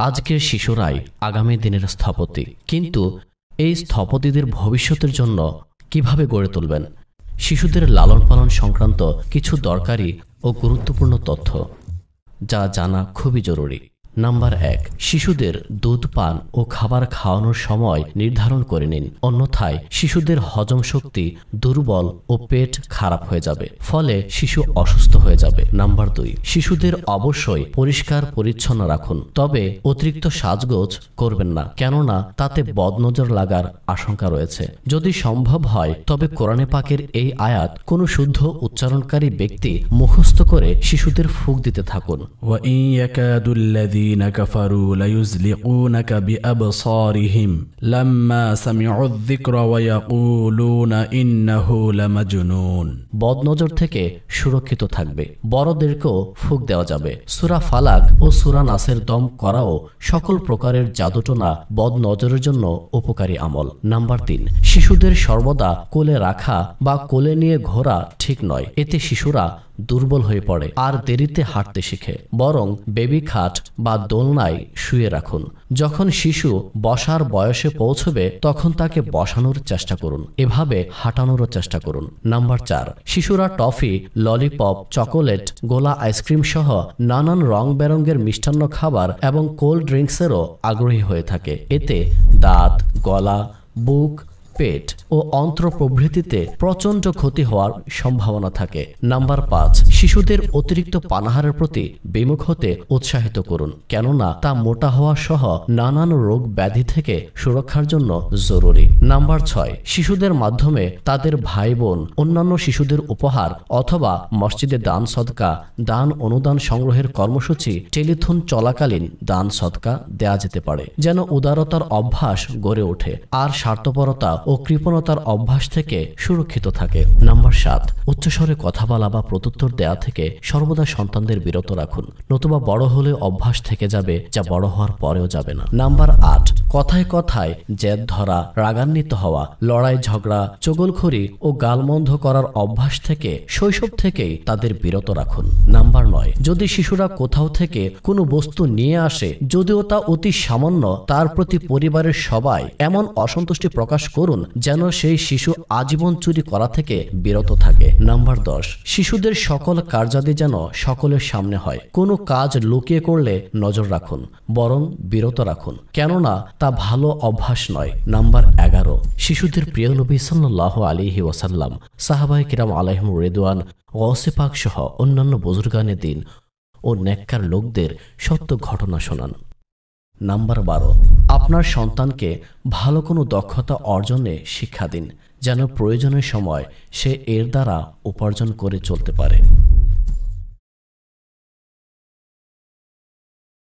আজকের শিশুরাই আগামী দিনের স্থপতি, কিন্তু এই স্থপতিদের ভবিষ্যতের জন্য কিভাবে গড়ে তুলবেন? শিশুদের লালন পালন সংক্রান্ত কিছু দরকারি ও গুরুত্বপূর্ণ তথ্য যা জানা খুবই জরুরি। নাম্বার 1, শিশুদের দুধ পান ও খাবার খাওয়ানোর সময় নির্ধারণ করে নিন, অন্যথায় শিশুদের হজম শক্তি দুর্বল ও পেট খারাপ হয়ে যাবে, ফলে শিশু অসুস্থ হয়ে যাবে। নাম্বার 2, শিশুদের অবশ্যই পরিষ্কার পরিচ্ছন্ন রাখুন, তবে অতিরিক্ত সাজগোজ করবেন না, কেননা তাতে বদনজর লাগার আশঙ্কা রয়েছে। যদি সম্ভব হয় তবে কোরআনে পাকের এই আয়াত কোনো শুদ্ধ উচ্চারণকারী ব্যক্তি মুখস্থ করে শিশুদের ফুঁক দিতে থাকুন। الذين كفروا ليزلقونك بأبصارهم لما سمعوا الذكر ويقولون إنه لمجنون। বদনজর থেকে সুরক্ষিত থাকবে। বড়দেরকেও ফুঁক দেওয়া যাবে। সূরা ফালাক ও সূরা নাসের দম করাও সকল প্রকারের জাদুটোনা বদনজরের জন্য উপকারী আমল। নাম্বার 3, শিশুদের সর্বদা কোলে রাখা বা কোলে নিয়ে ঘোরা ঠিক নয়, এতে শিশুরা দুর্বল হয়ে পড়ে আর দেরিতে হাঁটতে শিখে। বরং বেবি খাট বা দোলনায় শুয়ে রাখুন। যখন শিশু বসার বয়সে পৌঁছবে তখন তাকে বসানোর চেষ্টা করুন, এভাবে হাঁটানোরও চেষ্টা করুন। নাম্বার 4, শিশুরা টফি, ললিপপ, চকোলেট, গোলা আইসক্রিম সহ নানান রং বেরঙের মিষ্টান্ন খাবার এবং কোল্ড ড্রিঙ্কসেরও আগ্রহী হয়ে থাকে। এতে দাঁত, গলা, বুক, পেট ও অন্ত্র প্রভৃতিতে প্রচণ্ড ক্ষতি হওয়ার সম্ভাবনা থাকে। নাম্বার 5, শিশুদের অতিরিক্ত পানাহারের প্রতি বিমুখ হতে উৎসাহিত করুন, কেননা তা মোটা হওয়া সহ নানান রোগ ব্যাধি থেকে সুরক্ষার জন্য জরুরি। নাম্বার 6, শিশুদের মাধ্যমে তাদের ভাই বোন অন্যান্য শিশুদের উপহার অথবা মসজিদে দান সদকা, দান অনুদান সংগ্রহের কর্মসূচি, টেলিথন চলাকালীন দান সদকা দেয়া যেতে পারে, যেন উদারতার অভ্যাস গড়ে ওঠে আর স্বার্থপরতা ও কৃপণতার অভ্যাস থেকে সুরক্ষিত থাকে। নাম্বার 7, উচ্চস্বরে কথা বলা বা প্রত্যুত্তর দেয়া থেকে সর্বদা সন্তানদের বিরত রাখুন, নতুবা বড় হলে অভ্যাস থেকে যাবে যা বড় হওয়ার পরেও যাবে না। নাম্বার 8, কথায় কথায় জেদ ধরা, রাগান্বিত হওয়া, লড়াই ঝগড়া, চগলখড়ি ও গালমন্দ করার অভ্যাস থেকে শৈশব থেকেই তাদের বিরত রাখুন। নাম্বার 9, যদি শিশুরা কোথাও থেকে কোনো বস্তু নিয়ে আসে, যদিও তা অতি সামান্য, তার প্রতি পরিবারের সবাই এমন অসন্তুষ্টি প্রকাশ করুন যেন সেই শিশু আজীবন চুরি করা থেকে বিরত থাকে। নাম্বার 10, শিশুদের সকল কার্যাদি যেন সকলের সামনে হয়। কোনো কাজ লুকিয়ে করলে নজর রাখুন, বরং বিরত রাখুন, কেননা তা ভালো অভ্যাস নয়। নাম্বার 11, শিশুদের প্রিয় নবী সাল্লাল্লাহু আলাইহি ওয়াসাল্লাম, সাহাবায়ে কিরাম আলাইহিম রিদওয়ান, গওসে পাক সহ অন্যান্য বুজুর্গানে দ্বীন ও নেককার লোকদের সত্য ঘটনা শোনান। নাম্বার 12, আপনার সন্তানকে ভালো কোনো দক্ষতা অর্জনে শিক্ষা দিন, যেন প্রয়োজনের সময় সে এর দ্বারা উপার্জন করে চলতে পারে।